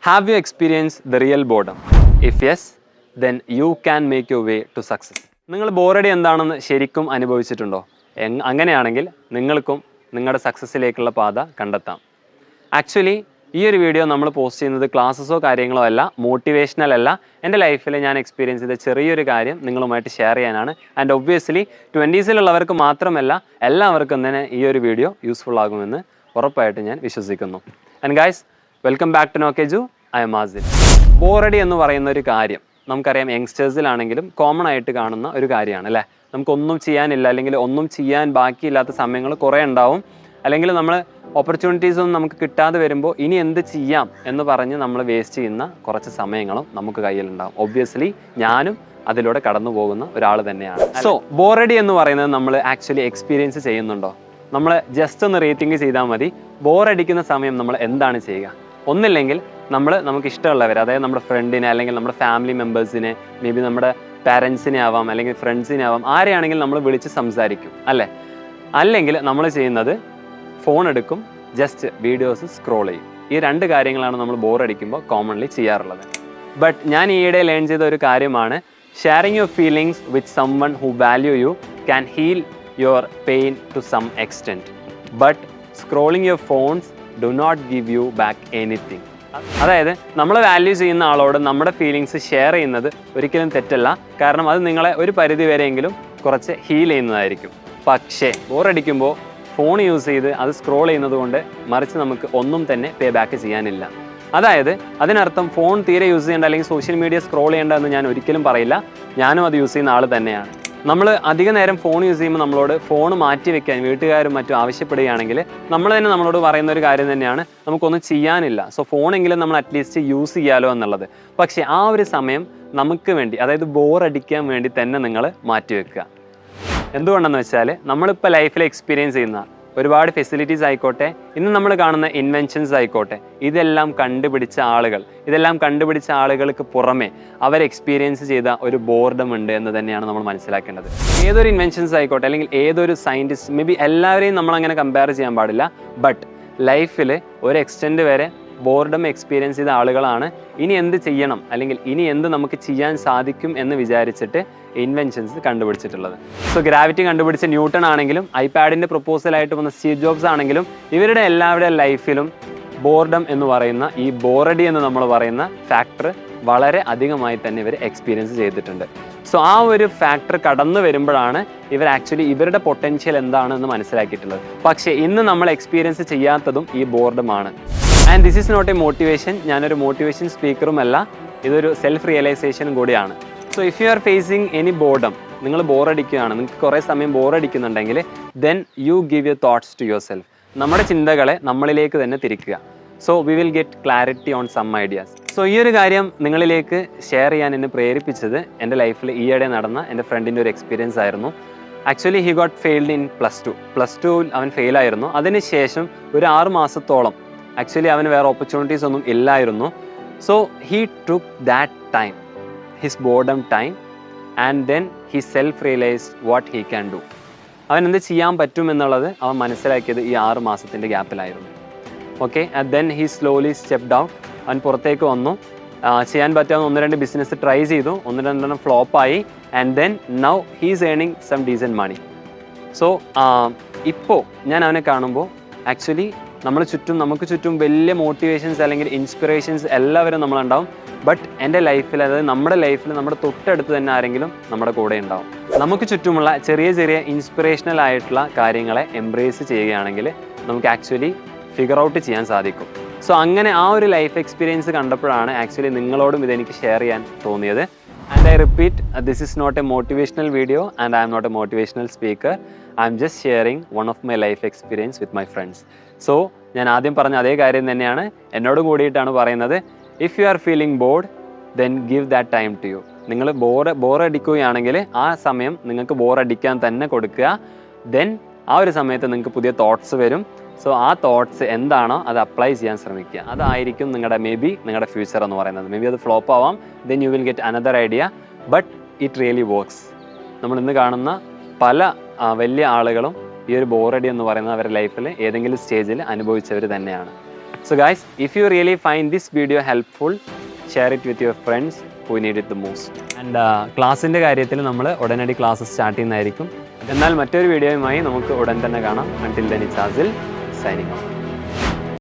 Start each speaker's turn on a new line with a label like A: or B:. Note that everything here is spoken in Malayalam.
A: Have you experienced the real boredom? If yes, then you can make your way to success. നിങ്ങൾ ബോറടി എന്താണെന്ന് ശരിക്കും അനുഭവിച്ചിട്ടുണ്ടോ? അങ്ങനെയാണെങ്കിൽ നിങ്ങൾക്കും നിങ്ങളുടെ സക്സസ്സിലേക്കുള്ള പാത കണ്ടെത്താം. ആക്ച്വലി ഈ ഒരു വീഡിയോ നമ്മൾ പോസ്റ്റ് ചെയ്യുന്നത് ക്ലാസ്സസോ കാര്യങ്ങളോ അല്ല, മോട്ടിവേഷണൽ അല്ല. എൻ്റെ ലൈഫിൽ ഞാൻ എക്സ്പീരിയൻസ് ചെയ്ത ചെറിയൊരു കാര്യം നിങ്ങളുമായിട്ട് ഷെയർ ചെയ്യാനാണ്. ആൻഡ് ഒബ്വിയസ്ലി 20s മാത്രമല്ല എല്ലാവർക്കും തന്നെ ഈ ഒരു വീഡിയോ യൂസ്ഫുൾ ആകുമെന്ന് ഉറപ്പായിട്ട് ഞാൻ വിശ്വസിക്കുന്നു. And guys, welcome back to നോക്കെജു. I am Asil. ബോറടി എന്ന് പറയുന്ന ഒരു കാര്യം നമുക്കറിയാം, യങ്സ്റ്റേഴ്സിലാണെങ്കിലും കോമൺ ആയിട്ട് കാണുന്ന ഒരു കാര്യമാണ് അല്ലേ. നമുക്കൊന്നും ചെയ്യാനില്ല, അല്ലെങ്കിൽ ഒന്നും ചെയ്യാൻ ബാക്കിയില്ലാത്ത സമയങ്ങൾ കുറേ ഉണ്ടാവും. അല്ലെങ്കിൽ നമ്മൾ ഓപ്പർച്യൂണിറ്റീസൊന്നും നമുക്ക് കിട്ടാതെ വരുമ്പോൾ ഇനി എന്ത് ചെയ്യാം എന്ന് പറഞ്ഞ് നമ്മൾ വേസ്റ്റ് ചെയ്യുന്ന കുറച്ച് സമയങ്ങളും നമുക്ക് കയ്യിലുണ്ടാവും. ഒബ്വിയസ്ലി ഞാനും അതിലൂടെ കടന്നു പോകുന്ന ഒരാൾ തന്നെയാണ്. സോ ബോറടി എന്ന് പറയുന്നത് നമ്മൾ ആക്ച്വലി എക്സ്പീരിയൻസ് ചെയ്യുന്നുണ്ടോ? നമ്മൾ ജസ്റ്റ് ഒന്ന് റേറ്റിംഗ് ചെയ്താൽ മതി. ബോറടിക്കുന്ന സമയം നമ്മൾ എന്താണ് ചെയ്യുക? ഒന്നില്ലെങ്കിൽ നമുക്ക് ഇഷ്ടമുള്ളവർ, അതായത് നമ്മുടെ ഫ്രണ്ടിനെ അല്ലെങ്കിൽ നമ്മുടെ ഫാമിലി മെമ്പേഴ്സിനെ, മേ ബി നമ്മുടെ പാരൻസിനെ ആവാം, അല്ലെങ്കിൽ ഫ്രണ്ട്സിനെ ആവാം, ആരെയാണെങ്കിലും നമ്മൾ വിളിച്ച് സംസാരിക്കും അല്ലേ. അല്ലെങ്കിൽ നമ്മൾ ചെയ്യുന്നത് ഫോൺ എടുക്കും, ജസ്റ്റ് വീഡിയോസ് സ്ക്രോൾ ചെയ്യും. ഈ രണ്ട് കാര്യങ്ങളാണ് നമ്മൾ ബോറടിക്കുമ്പോൾ കോമൺലി ചെയ്യാറുള്ളത്. ബട്ട് ഞാൻ ഈയിടെ ലേൺ ചെയ്ത ഒരു കാര്യമാണ്, sharing your feelings with someone who value you can heal your pain to some extent. But scrolling your phones do not give you back anything. അതായത് നമ്മൾ വാല്യൂ ചെയ്യുന്ന ആളോട് നമ്മുടെ ഫീലിങ്സ് ഷെയർ ചെയ്യുന്നത് ഒരിക്കലും തെറ്റല്ല. കാരണം അത് നിങ്ങളെ ഒരു പരിധി വരെയെങ്കിലും കുറച്ച് ഹീൽ ചെയ്യുന്നതായിരിക്കും. പക്ഷേ ബോറടിക്കുമ്പോൾ ഫോൺ യൂസ് ചെയ്ത് അത് സ്ക്രോൾ ചെയ്യുന്നത് കൊണ്ട് മറിച്ച് നമുക്ക് ഒന്നും തന്നെ പേ ബാക്ക് ചെയ്യാനില്ല. അതായത് അതിനർത്ഥം ഫോൺ തീരെ യൂസ് ചെയ്യേണ്ട അല്ലെങ്കിൽ സോഷ്യൽ മീഡിയ സ്ക്രോൾ ചെയ്യേണ്ട എന്ന് ഞാൻ ഒരിക്കലും പറയില്ല. ഞാനും അത് യൂസ് ചെയ്യുന്ന ആൾ തന്നെയാണ്. നമ്മൾ അധിക നേരം ഫോൺ യൂസ് ചെയ്യുമ്പോൾ നമ്മളോട് ഫോൺ മാറ്റി വെക്കാൻ വീട്ടുകാരും മറ്റും ആവശ്യപ്പെടുകയാണെങ്കിൽ നമ്മൾ തന്നെ നമ്മളോട് പറയുന്ന ഒരു കാര്യം തന്നെയാണ്, നമുക്കൊന്നും ചെയ്യാനില്ല, സോ ഫോണെങ്കിലും നമ്മൾ അറ്റ്ലീസ്റ്റ് യൂസ് ചെയ്യാലോ എന്നുള്ളത്. പക്ഷേ ആ ഒരു സമയം നമുക്ക് വേണ്ടി, അതായത് ബോറടിക്കാൻ വേണ്ടി തന്നെ നിങ്ങൾ മാറ്റി വെക്കുക. എന്തുകൊണ്ടെന്ന് വെച്ചാൽ നമ്മളിപ്പോൾ ലൈഫിൽ എക്സ്പീരിയൻസ് ചെയ്യുന്ന ഒരുപാട് ഫെസിലിറ്റീസ് ആയിക്കോട്ടെ, ഇന്ന് നമ്മൾ കാണുന്ന ഇൻവെൻഷൻസ് ആയിക്കോട്ടെ, ഇതെല്ലാം കണ്ടുപിടിച്ച ആളുകൾക്ക് പുറമെ അവർ എക്സ്പീരിയൻസ് ചെയ്ത ഒരു ബോർഡം ഉണ്ട് എന്ന് തന്നെയാണ് നമ്മൾ മനസ്സിലാക്കേണ്ടത്. ഏതൊരു ഇൻവെൻഷൻസ് ആയിക്കോട്ടെ, അല്ലെങ്കിൽ ഏതൊരു സയൻറ്റിസ്റ്റ്, മേ ബി എല്ലാവരെയും നമ്മളങ്ങനെ കമ്പയർ ചെയ്യാൻ പാടില്ല. ബട്ട് ലൈഫിൽ ഒരു എക്സ്റ്റെൻഡ് വരെ ബോർഡം എക്സ്പീരിയൻസ് ചെയ്ത ആളുകളാണ് ഇനി എന്ത് ചെയ്യണം, അല്ലെങ്കിൽ ഇനി എന്ത് നമുക്ക് ചെയ്യാൻ സാധിക്കും എന്ന് വിചാരിച്ചിട്ട് ഇൻവെൻഷൻസ് കണ്ടുപിടിച്ചിട്ടുള്ളത്. സോ ഗ്രാവിറ്റി കണ്ടുപിടിച്ച ന്യൂട്ടൺ ആണെങ്കിലും, ഐപാഡിൻ്റെ പ്രൊപ്പോസലായിട്ട് വന്ന സ്റ്റീവ് ജോബ്സ് ആണെങ്കിലും, ഇവരുടെ എല്ലാവരുടെ ലൈഫിലും ബോർഡം എന്ന് പറയുന്ന, ഈ ബോറടി എന്ന് നമ്മൾ പറയുന്ന ഫാക്ടർ വളരെ അധികമായി തന്നെ ഇവർ എക്സ്പീരിയൻസ് ചെയ്തിട്ടുണ്ട്. സോ ആ ഒരു ഫാക്ടർ കടന്നു വരുമ്പോഴാണ് ഇവർ ആക്ച്വലി ഇവരുടെ പൊട്ടൻഷ്യൽ എന്താണെന്ന് മനസ്സിലാക്കിയിട്ടുള്ളത്. പക്ഷേ ഇന്ന് നമ്മൾ എക്സ്പീരിയൻസ് ചെയ്യാത്തതും ഈ ബോർഡമാണ്. And this is not a motivation. ഞാനൊരു മോട്ടിവേഷൻ സ്പീക്കറുമല്ല, ഇതൊരു സെൽഫ് റിയലൈസേഷനും കൂടിയാണ്. So if you are facing any boredom, നിങ്ങൾ ബോറടിക്കുകയാണ്, നിങ്ങൾക്ക് കുറേ സമയം ബോറടിക്കുന്നുണ്ടെങ്കിൽ, then you give your thoughts to yourself. നമ്മുടെ ചിന്തകളെ നമ്മളിലേക്ക് തന്നെ തിരിക്കുക. So we will get clarity on some ideas. So ഈ ഒരു കാര്യം നിങ്ങളിലേക്ക് ഷെയർ ചെയ്യാൻ എന്നെ പ്രേരിപ്പിച്ചത് എൻ്റെ ലൈഫിൽ ഈയിടെ നടന്ന എൻ്റെ ഫ്രണ്ടിൻ്റെ ഒരു എക്സ്പീരിയൻസ് ആയിരുന്നു. Actually he got failed in plus ടുവിൽ അവൻ ഫെയിലായിരുന്നു. അതിനുശേഷം ഒരു 6 മാസത്തോളം ആക്ച്വലി അവന് വേറെ ഓപ്പർച്യൂണിറ്റീസ് ഒന്നും ഇല്ലായിരുന്നു. So he took that time, his boredom time, and then he self realised what he can do. അവൻ എന്ത് ചെയ്യാൻ പറ്റുമെന്നുള്ളത് അവൻ മനസ്സിലാക്കിയത് ഈ 6 മാസത്തിൻ്റെ ഗ്യാപ്പിലായിരുന്നു. Okay, and then he slowly stepped out. അവൻ പുറത്തേക്ക് വന്നു, ചെയ്യാൻ പറ്റാവുന്ന 1-2 ബിസിനസ് ട്രൈ ചെയ്തു, 1-2 ഫ്ലോപ്പായി, ആൻഡ് ദെൻ നൗ ഹീസ് ഏണിങ് സം ഡീസൻറ്റ് മണി. സോ ഇപ്പോൾ ഞാൻ അവനെ കാണുമ്പോൾ ആക്ച്വലി നമുക്ക് ചുറ്റും വലിയ മോട്ടിവേഷൻസ് അല്ലെങ്കിൽ ഇൻസ്പിറേഷൻസ് എല്ലാവരും നമ്മളുണ്ടാവും. ബട്ട് എൻ്റെ ലൈഫിൽ, അതായത് നമ്മുടെ ലൈഫിൽ നമ്മുടെ തൊട്ടടുത്ത് തന്നെ ആരെങ്കിലും നമ്മുടെ കൂടെ ഉണ്ടാവും. നമുക്ക് ചുറ്റുമുള്ള ചെറിയ ഇൻസ്പിറേഷണൽ ആയിട്ടുള്ള കാര്യങ്ങളെ എംബ്രേസ് ചെയ്യുകയാണെങ്കിൽ നമുക്ക് ആക്ച്വലി ഫിഗർ ഔട്ട് ചെയ്യാൻ സാധിക്കും. സോ അങ്ങനെ ആ ഒരു ലൈഫ് എക്സ്പീരിയൻസ് കണ്ടപ്പോഴാണ് ആക്ച്വലി നിങ്ങളോടും ഇതെനിക്ക് ഷെയർ ചെയ്യാൻ തോന്നിയത്. And I repeat, this is not a motivational video and I'm not a motivational speaker. I'm just sharing one of my life experience with my friends. So ഞാൻ ആദ്യം പറഞ്ഞ അതേ കാര്യം തന്നെയാണ് എന്നോട് കൂടിയിട്ടാണ് പറയുന്നത്. If you are feeling bored, then give that time to you. നിങ്ങൾ ബോറടിക്കുകയാണെങ്കിൽ ആ സമയം നിങ്ങൾക്ക് ബോറടിക്കാൻ തന്നെ കൊടുക്കുക. ദെൻ ആ ഒരു സമയത്ത് നിങ്ങൾക്ക് പുതിയ തോട്ട്സ് വരും. സോ ആ തോട്ട്സ് എന്താണോ അത് അപ്ലൈ ചെയ്യാൻ ശ്രമിക്കുക. അതായിരിക്കും നിങ്ങളുടെ ഫ്യൂച്ചർ എന്ന് പറയുന്നത്. മേ ബി അത് ഫ്ലോപ്പ് ആവാം, then you will get another idea, but it really works. നമ്മളിന്ന് കാണുന്ന പല വലിയ ആളുകളും ഈ ഒരു ബോറടി എന്ന് പറയുന്നത് അവരുടെ ലൈഫിൽ ഏതെങ്കിലും സ്റ്റേജിൽ അനുഭവിച്ചവർ തന്നെയാണ്. So guys, if you really find this video helpful, share it with your friends who need it the most. And ക്ലാസ്സിൻ്റെ കാര്യത്തിൽ നമ്മൾ ഉടനടി ക്ലാസ് സ്റ്റാർട്ട് ചെയ്യുന്നതായിരിക്കും. എന്നാൽ മറ്റൊരു വീഡിയോയുമായി നമുക്ക് ഉടൻ തന്നെ കാണാം. Until then, it's Azil signing off.